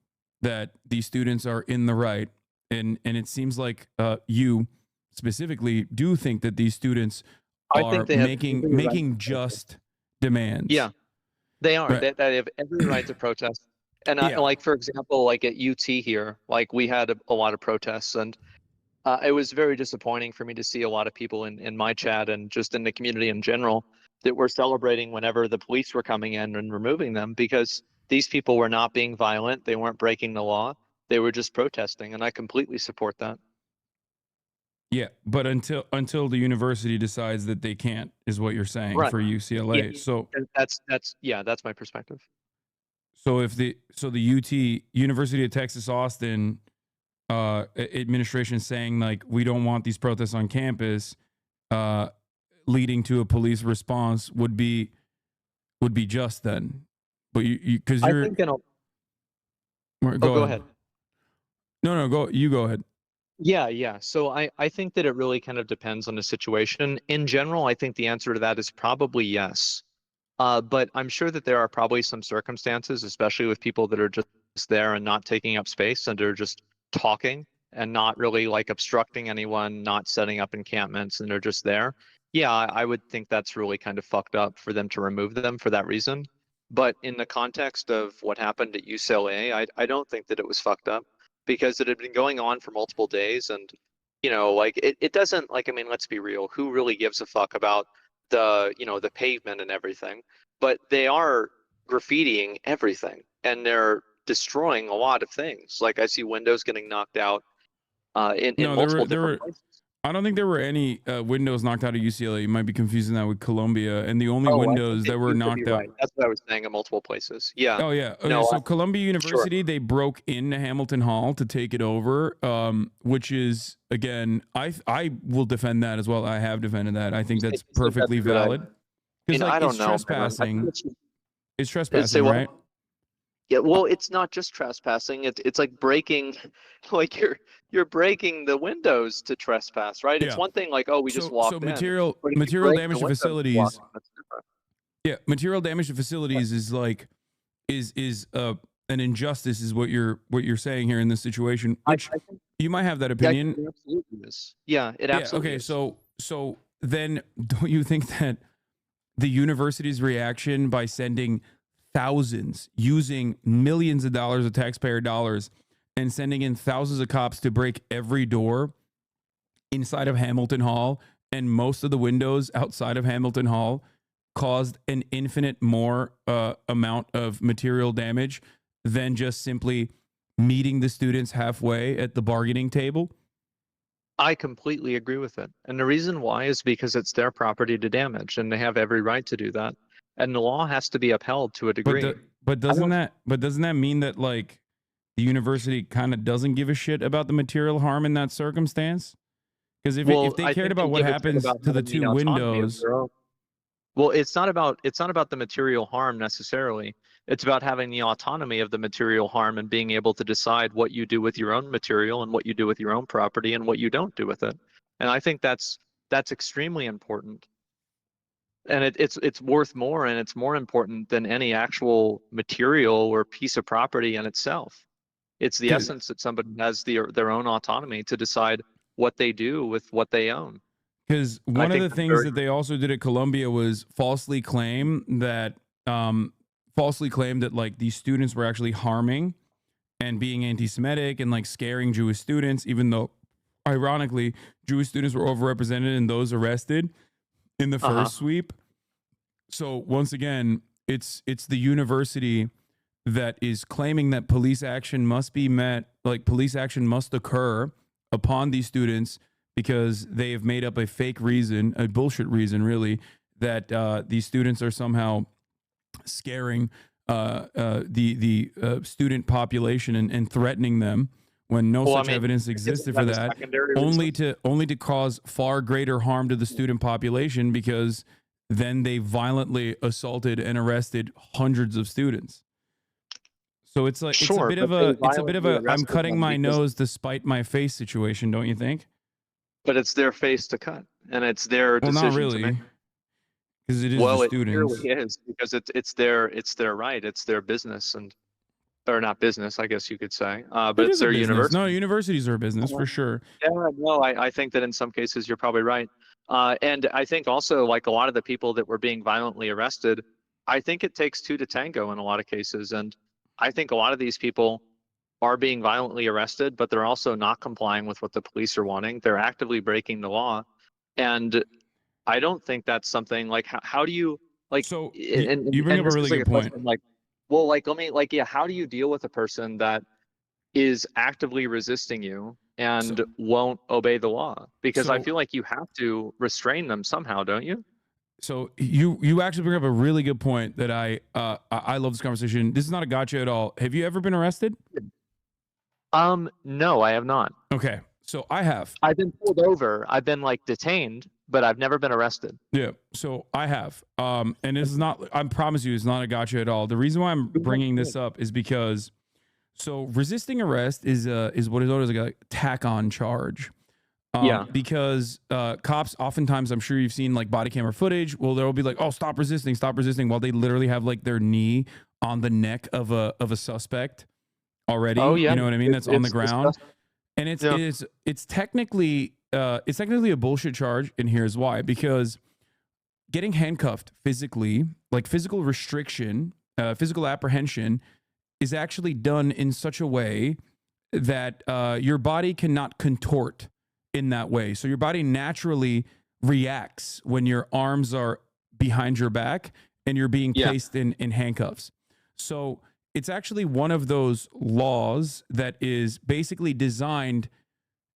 that these students are in the right, and it seems like you specifically do think that these students I are think they have every right making to protest. just demands, Yeah, they are. right? They have every right to protest. And Yeah. like for example, like at UT here, like we had a lot of protests, and it was very disappointing for me to see a lot of people in my chat and just in the community in general that were celebrating whenever the police were coming in and removing them, because these people were not being violent. They weren't breaking the law. They were just protesting, and I completely support that. Yeah, but until the university decides that they can't, is what you're saying Right. for UCLA. Yeah. So That's my perspective. if the UT University of Texas Austin administration is saying like we don't want these protests on campus, leading to a police response would be just then. But you because I you're think in a, go go ahead. ahead. No, go ahead. Yeah. So I think that it really kind of depends on the situation. In general, I think the answer to that is probably yes. But I'm sure that there are probably some circumstances, especially with people that are just there and not taking up space and are just talking and not really like obstructing anyone, not setting up encampments, and they're just there. Yeah, I would think that's really kind of fucked up for them to remove them for that reason. But in the context of what happened at UCLA, I don't think that it was fucked up because it had been going on for multiple days. And, like it doesn't, like, I mean, let's be real, who really gives a fuck about the pavement and everything? But they are graffitiing everything and they're destroying a lot of things. Like I see windows getting knocked out in No, multiple different places. I don't think there were any windows knocked out of UCLA. You might be confusing that with Columbia, and the only Oh, I windows think that were you could be knocked out. right. That's what I was saying in multiple places. Yeah. Oh yeah. Okay. No, So Columbia sure. University, they broke into Hamilton Hall to take it over, which is again, I will defend that as well. I have defended that. I think that's perfectly valid. Because I like don't it's know, man. trespassing. It's Say trespassing, what? right? Yeah, well, it's not just trespassing. It's like breaking, like you're breaking the windows to trespass, right? It's Yeah. one thing like, oh, we just So walked in. material But if you material break damage the to windows, facilities. that's different. Yeah, material damage to facilities is like is an injustice, is what you're saying here in this situation. Which I think, you might have that yeah, opinion. it absolutely is. Yeah, it Yeah. absolutely Okay. is. So then, don't you think that the university's reaction by sending thousands, using millions of dollars of taxpayer dollars, and sending in thousands of cops to break every door inside of Hamilton Hall and most of the windows outside of Hamilton Hall caused an infinite more amount of material damage than just simply meeting the students halfway at the bargaining table? I completely agree with it. And the reason why is because it's their property to damage, and they have every right to do that. And the law has to be upheld to a degree. But doesn't that mean that like the university kind of doesn't give a shit about the material harm in that circumstance? Because if they cared about what happens to the two windows, well, it's not about the material harm necessarily. It's about having the autonomy of the material harm and being able to decide what you do with your own material and what you do with your own property and what you don't do with it. And I think that's extremely important. And it's worth more, and it's more important than any actual material or piece of property in itself. It's the essence that somebody has their own autonomy to decide what they do with what they own. Because one of the things that they also did at Columbia was falsely claim that like these students were actually harming and being anti-Semitic and like scaring Jewish students, even though ironically Jewish students were overrepresented in those arrested in the first sweep. So once again, it's the university that is claiming that police action must be met, like police action must occur upon these students because they have made up a fake reason, a bullshit reason really, that these students are somehow scaring the student population and threatening them when no such evidence existed for that, only to cause far greater harm to the student population because then they violently assaulted and arrested hundreds of students. So it's like it's a bit of a I'm cutting my nose to spite my face situation, don't you think? But it's their face to cut, and it's their decision. Well, not really, because it is the students. Well, it really is, because it's their right, it's their business, or not business, I guess you could say. But it's their university. No, universities are a business for sure. Yeah, no, I think that in some cases you're probably right. And I think also, like a lot of the people that were being violently arrested, I think it takes two to tango in a lot of cases. And I think a lot of these people are being violently arrested, but they're also not complying with what the police are wanting. They're actively breaking the law. And I don't think that's something like, how do you, like, so you bring up a really good point. Like, well, like, how do you deal with a person that is actively resisting you and won't obey the law? Because I feel like you have to restrain them somehow, don't you? So you actually bring up a really good point that I love this conversation. This is not a gotcha at all. Have you ever been arrested? No, I have not. Okay. So I have. I've been pulled over. I've been like detained, but I've never been arrested. Yeah. So I have. And this is not, I promise you, it's not a gotcha at all. The reason why I'm bringing this up is because resisting arrest is what is known as like a tack-on charge. Because cops oftentimes, I'm sure you've seen like body camera footage. Well, they'll be like, "Oh, stop resisting," while they literally have like their knee on the neck of a suspect already. Oh, yeah. You know what I mean? That's on the ground, and it's technically a bullshit charge. And here's why: because getting handcuffed physically, like physical restriction, physical apprehension, is actually done in such a way that your body cannot contort in that way. So your body naturally reacts when your arms are behind your back and you're being placed in handcuffs. So it's actually one of those laws that is basically designed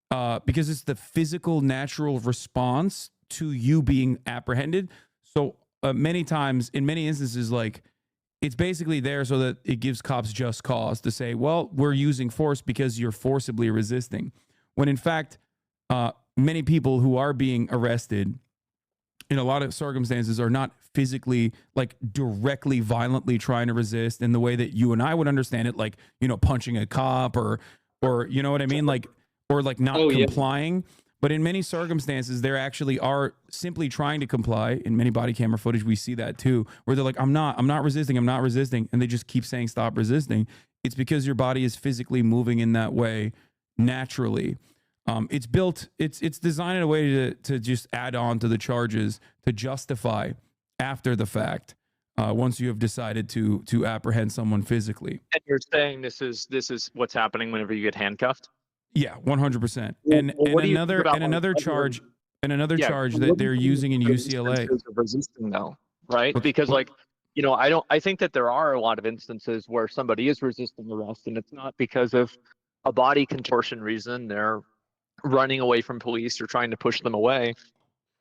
because it's the physical natural response to you being apprehended. So many times, in many instances, like it's basically there so that it gives cops just cause to say, well, we're using force because you're forcibly resisting. When in fact, many people who are being arrested in a lot of circumstances are not physically, like directly, violently trying to resist in the way that you and I would understand it, like, you know, punching a cop or you know what I mean? Like, or like not complying. Yeah. But in many circumstances, there actually are simply trying to comply. In many body camera footage, we see that too, where they're like, I'm not resisting. And they just keep saying, stop resisting. It's because your body is physically moving in that way naturally. It's built, it's designed in a way to just add on to the charges to justify after the fact, once you have decided to apprehend someone physically. And you're saying this is what's happening whenever you get handcuffed? Yeah, 100%. Well, And what do you think about another like, charge yeah, that what do you they're think using in about UCLA. instances of resisting though, right? What- Because what- like, I think that there are a lot of instances where somebody is resisting arrest and it's not because of a body contortion reason. They're running away from police or trying to push them away.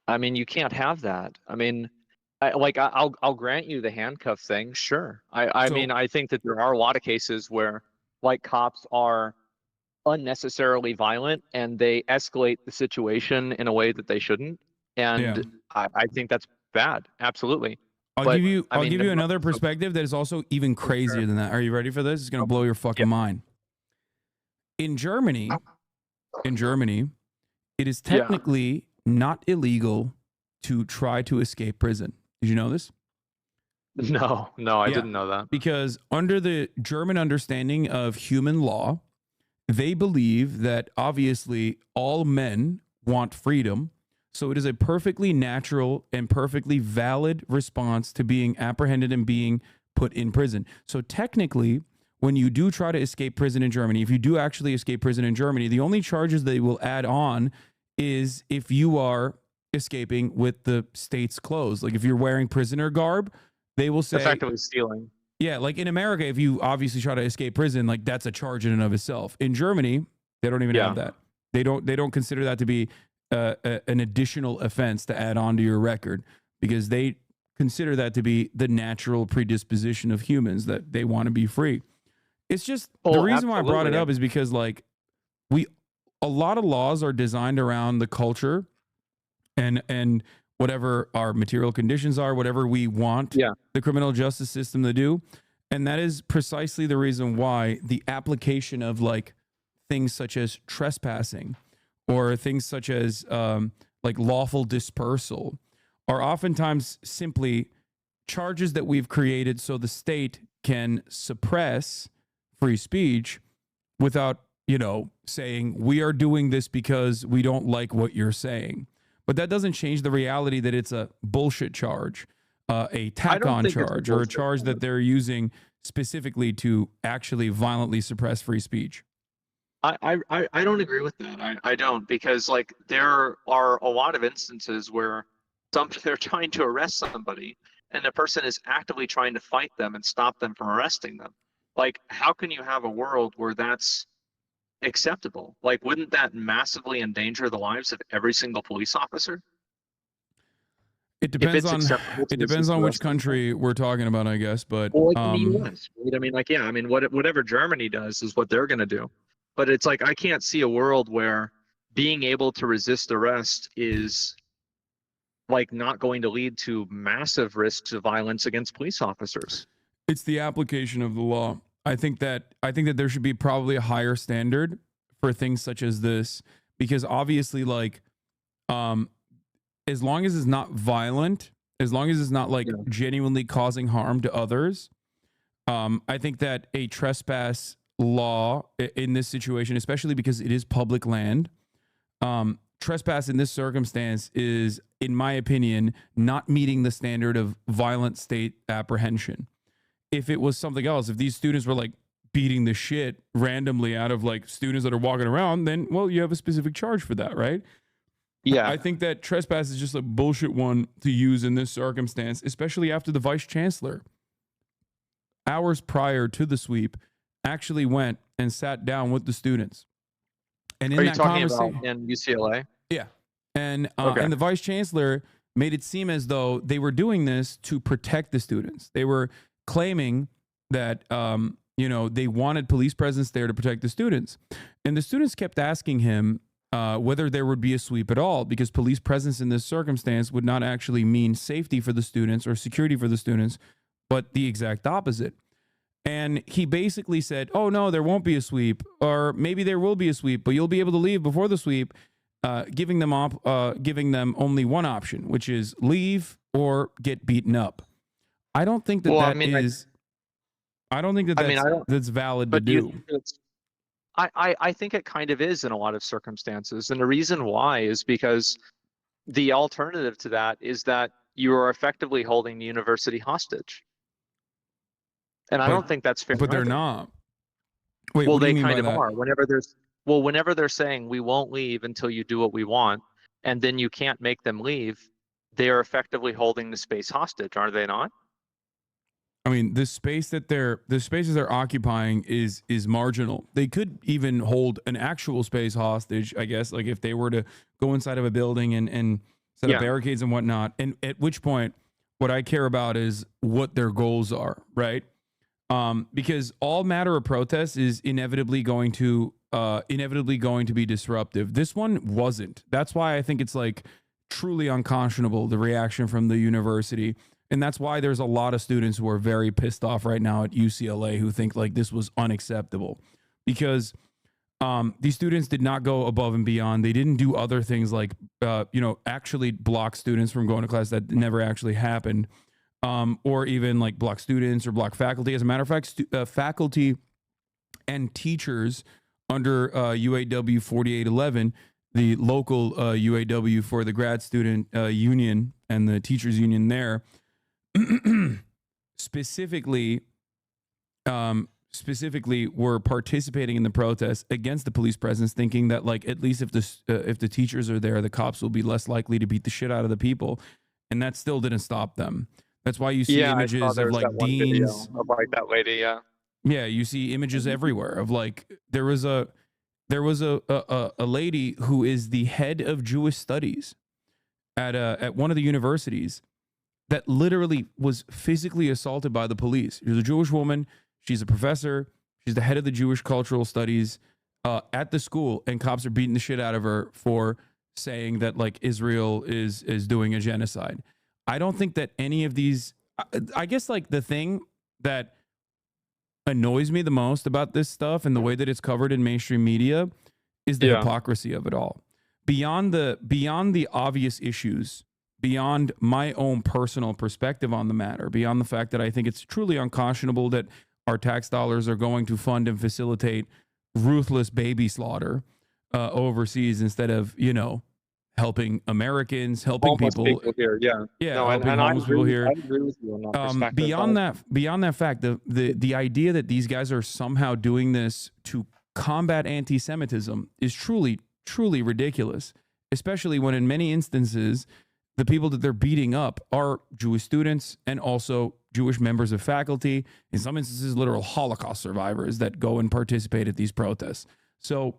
I mean, you can't have that. I mean, I'll grant you the handcuff thing, sure. I So- mean, I think that there are a lot of cases where like cops are unnecessarily violent and they escalate the situation in a way that they shouldn't. And I think that's bad. Absolutely. I'll But, give you I mean, another perspective that is also even crazier than that. Are you ready for this? It's going to blow your fucking mind. In Germany, it is technically not illegal to try to escape prison. Did you know this? No, I didn't know that. Because under the German understanding of human law, they believe that obviously all men want freedom. So it is a perfectly natural and perfectly valid response to being apprehended and being put in prison. So technically, when you do try to escape prison in Germany, if you do actually escape prison in Germany, the only charges they will add on is if you are escaping with the state's clothes. Like if you're wearing prisoner garb, they will say effectively stealing. Yeah, like in America, if you obviously try to escape prison, like that's a charge in and of itself. In Germany, they don't even have that. They don't consider that to be an additional offense to add on to your record, because they consider that to be the natural predisposition of humans, that they want to be free. It's just the reason why I brought it up is because like a lot of laws are designed around the culture and whatever our material conditions are, whatever we want the criminal justice system to do. And that is precisely the reason why the application of like things such as trespassing or things such as like lawful dispersal are oftentimes simply charges that we've created so the state can suppress free speech without, saying we are doing this because we don't like what you're saying. But that doesn't change the reality that it's a bullshit charge, a tack-on charge, or a charge that they're using specifically to actually violently suppress free speech. I don't agree with that. I don't, because like there are a lot of instances where they're trying to arrest somebody and the person is actively trying to fight them and stop them from arresting them. Like, how can you have a world where that's acceptable? Like, wouldn't that massively endanger the lives of every single police officer? It depends on which country we're talking about, I guess. But well, like in the US, right? I mean, like, yeah, I mean, whatever Germany does is what they're going to do. But it's like I can't see a world where being able to resist arrest is like not going to lead to massive risks of violence against police officers. It's the application of the law. I think that there should be probably a higher standard for things such as this, because obviously, like, as long as it's not violent, as long as it's not like genuinely causing harm to others, I think that a trespass law in this situation, especially because it is public land, trespass in this circumstance is, in my opinion, not meeting the standard of violent state apprehension. If it was something else, if these students were like beating the shit randomly out of like students that are walking around, then, well, you have a specific charge for that, right? Yeah. I think that trespass is just a bullshit one to use in this circumstance, especially after the vice chancellor, hours prior to the sweep, actually went and sat down with the students. And in Are you talking about in UCLA? Yeah. And and the vice chancellor made it seem as though they were doing this to protect the students. They were claiming that they wanted police presence there to protect the students. And the students kept asking him whether there would be a sweep at all, because police presence in this circumstance would not actually mean safety for the students or security for the students, but the exact opposite. And he basically said, oh, no, there won't be a sweep, or maybe there will be a sweep, but you'll be able to leave before the sweep, giving them only one option, which is leave or get beaten up. I don't think that that's valid to do. I think it kind of is in a lot of circumstances. And the reason why is because the alternative to that is that you are effectively holding the university hostage. And I don't think that's fair. But they're either. not. Wait, Well, what do you they mean kind by of that? are. Whenever they're saying we won't leave until you do what we want, and then you can't make them leave, they are effectively holding the space hostage, are they not? I mean, the spaces they're occupying is marginal. They could even hold an actual space hostage, I guess, like if they were to go inside of a building and set up Yeah. barricades and whatnot. And at which point, what I care about is what their goals are, right? Because all matter of protest is inevitably going to be disruptive. This one wasn't. That's why I think it's like truly unconscionable, the reaction from the university. And that's why there's a lot of students who are very pissed off right now at UCLA who think like this was unacceptable, because these students did not go above and beyond. They didn't do other things like actually block students from going to class. That never actually happened. Or even like block students or block faculty. As a matter of fact, faculty and teachers under UAW 4811, the local UAW for the grad student union and the teachers union there, specifically were participating in the protests against the police presence, thinking that like at least if the teachers are there, the cops will be less likely to beat the shit out of the people, and that still didn't stop them. That's why you see images of like deans of like that lady. Yeah. Yeah, you see images everywhere of like there was a lady who is the head of Jewish studies at one of the universities that literally was physically assaulted by the police. She's a Jewish woman. She's a professor. She's the head of the Jewish cultural studies at the school, and cops are beating the shit out of her for saying that like Israel is doing a genocide. I don't think that any of these, I guess like the thing that annoys me the most about this stuff and the way that it's covered in mainstream media is the hypocrisy of it all. Beyond the obvious issues, beyond my own personal perspective on the matter, beyond the fact that I think it's truly unconscionable that our tax dollars are going to fund and facilitate ruthless baby slaughter overseas instead of, helping Americans, helping people here. Yeah. No, helping and homeless people here. I agree with you on that perspective. Beyond that fact, the idea that these guys are somehow doing this to combat anti-Semitism is truly ridiculous, especially when in many instances the people that they're beating up are Jewish students and also Jewish members of faculty, in some instances literal Holocaust survivors that go and participate at these protests. So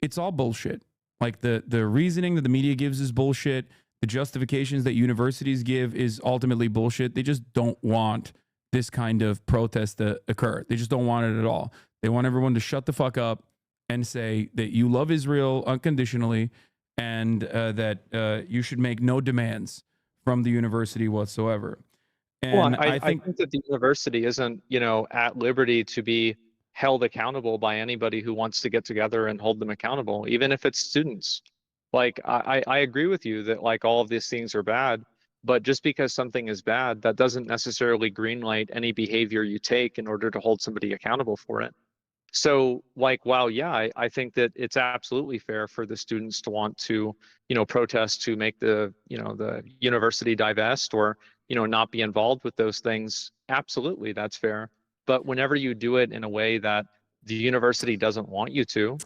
it's all bullshit. Like the reasoning that the media gives is bullshit. The justifications that universities give is ultimately bullshit. They just don't want this kind of protest to occur. They just don't want it at all. They want everyone to shut the fuck up and say that you love Israel unconditionally and that you should make no demands from the university whatsoever. And I think that the university isn't, at liberty to be held accountable by anybody who wants to get together and hold them accountable, even if it's students. Like, I agree with you that like all of these things are bad, but just because something is bad, that doesn't necessarily greenlight any behavior you take in order to hold somebody accountable for it. So like, wow, yeah, I think that it's absolutely fair for the students to want to, protest to make the university divest or, not be involved with those things. Absolutely, that's fair. But whenever you do it in a way that the university doesn't want you to,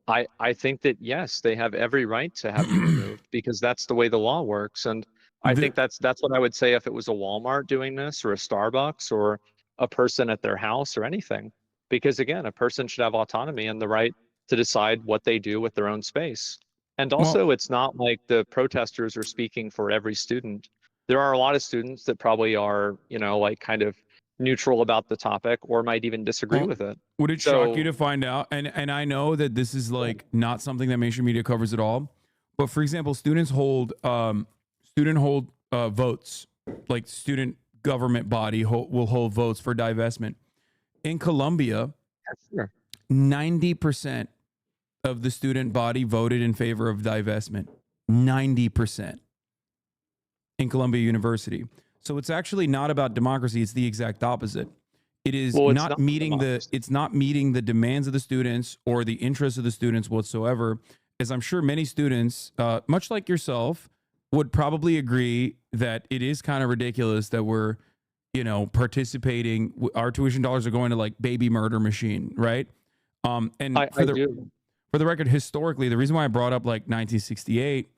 I think that, yes, they have every right to have you removed because that's the way the law works. And I think that's what I would say if it was a Walmart doing this or a Starbucks or a person at their house or anything. Because again, a person should have autonomy and the right to decide what they do with their own space. And also, it's not like the protesters are speaking for every student. There are a lot of students that probably are, like kind of neutral about the topic or might even disagree with it. Would it shock you to find out? And I know that this is like not something that mainstream media covers at all. But for example, students hold votes, like student government body will hold votes for divestment. In Colombia, 90% of the student body voted in favor of divestment. 90% in Columbia University. So it's actually not about democracy. It's the exact opposite. It is not meeting the demands of the students or the interests of the students whatsoever. As I'm sure many students, much like yourself, would probably agree that it is kind of ridiculous that we're, participating. Our tuition dollars are going to like baby murder machine, right? And I do. For the record, historically, the reason why I brought up like 1968